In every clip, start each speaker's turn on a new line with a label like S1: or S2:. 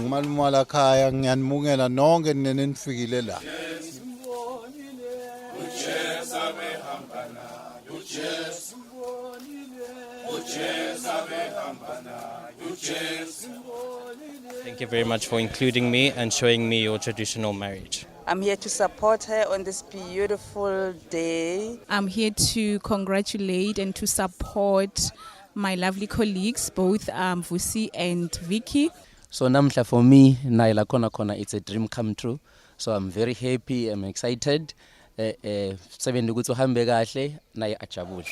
S1: Malumala khaya ngiyanibongela nonke nenifikile la.
S2: Thank you very much for including me and showing me your traditional marriage.
S3: I'm here to support her on this beautiful day.
S4: I'm here to congratulate and to support my lovely colleagues, both Vusi and Vicky.
S5: So namhla for me, Naila Kona, it's a dream come true. So I'm very happy, I'm excited. Seven ukuthi uhambe kahle, naye ajabule.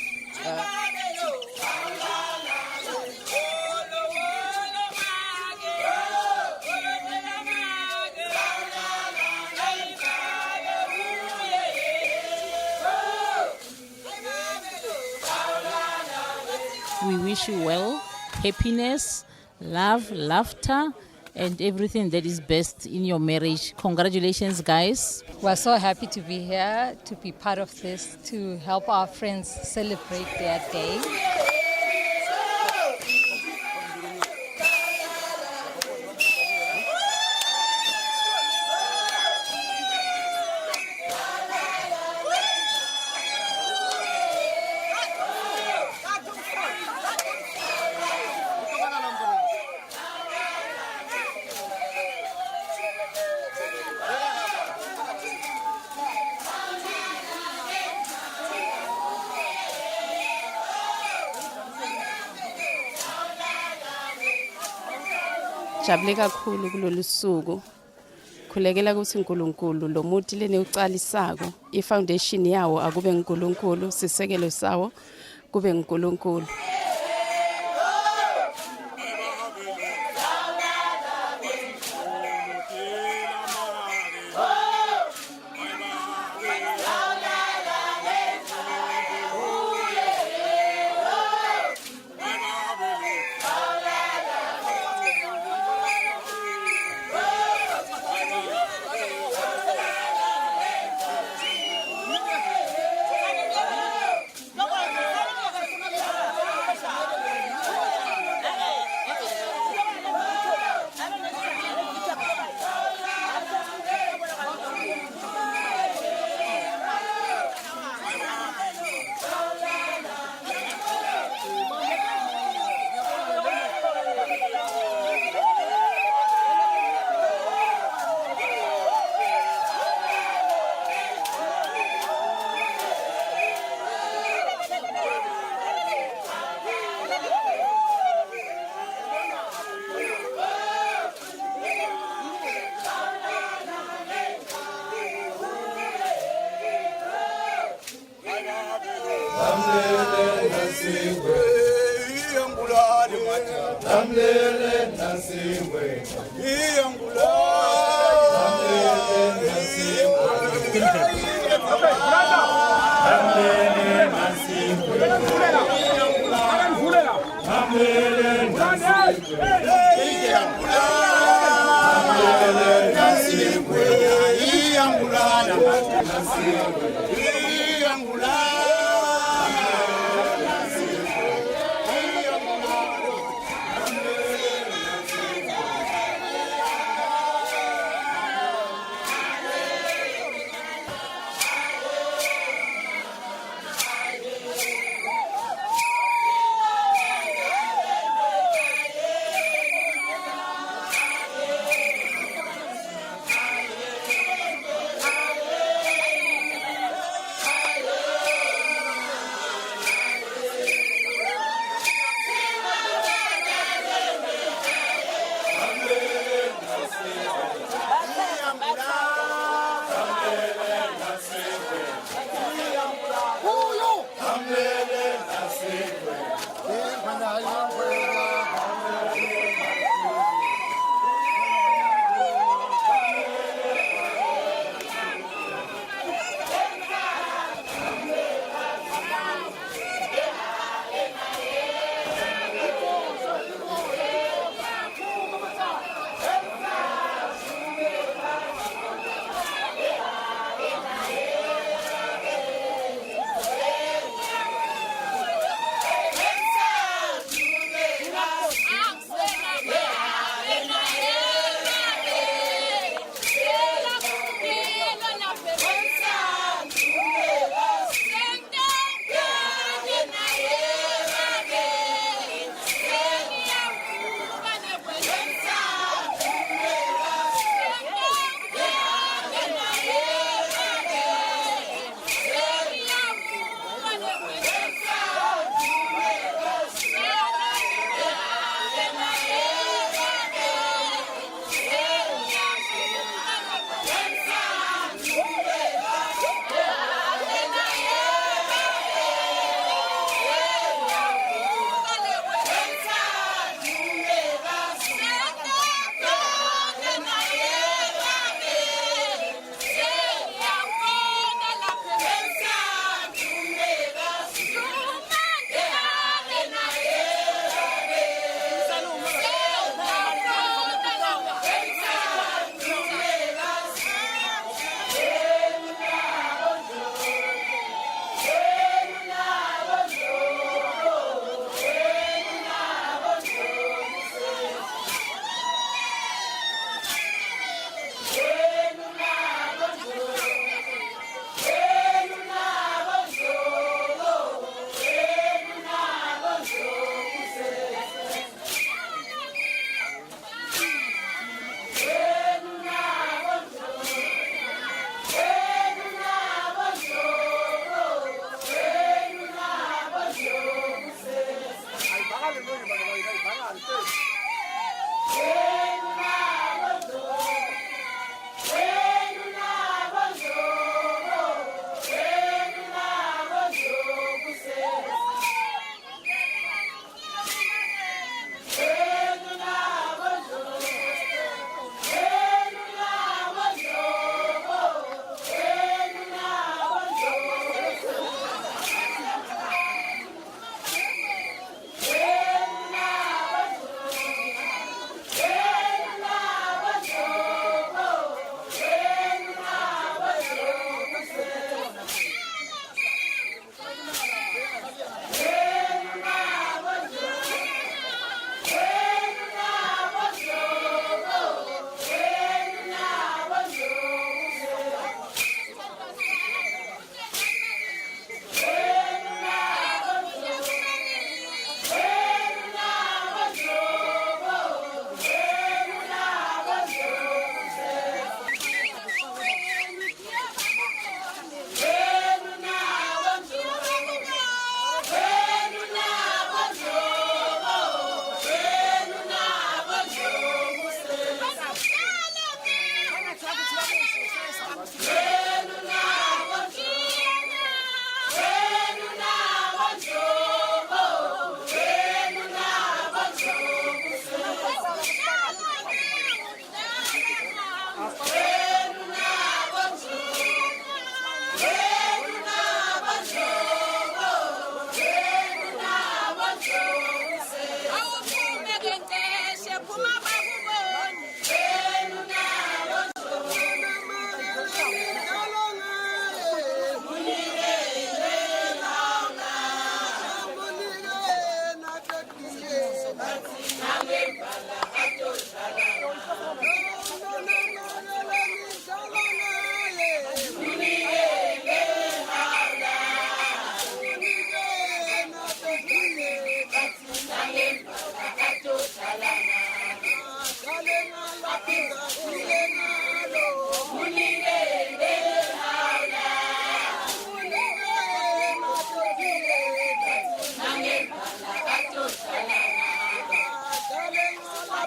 S6: We wish you well, happiness, love, laughter, and everything that is best in your marriage. Congratulations, guys.
S7: We're so happy to be here, to be part of this, to help our friends celebrate their day.
S8: Jabule kakhulu kulolu suku. Khulekela ukuthi uNkulunkulu lo muti lene ucalisako ifoundation yawo akube uNkulunkulu, sisekelo sawo kube uNkulunkulu.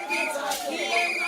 S9: It's a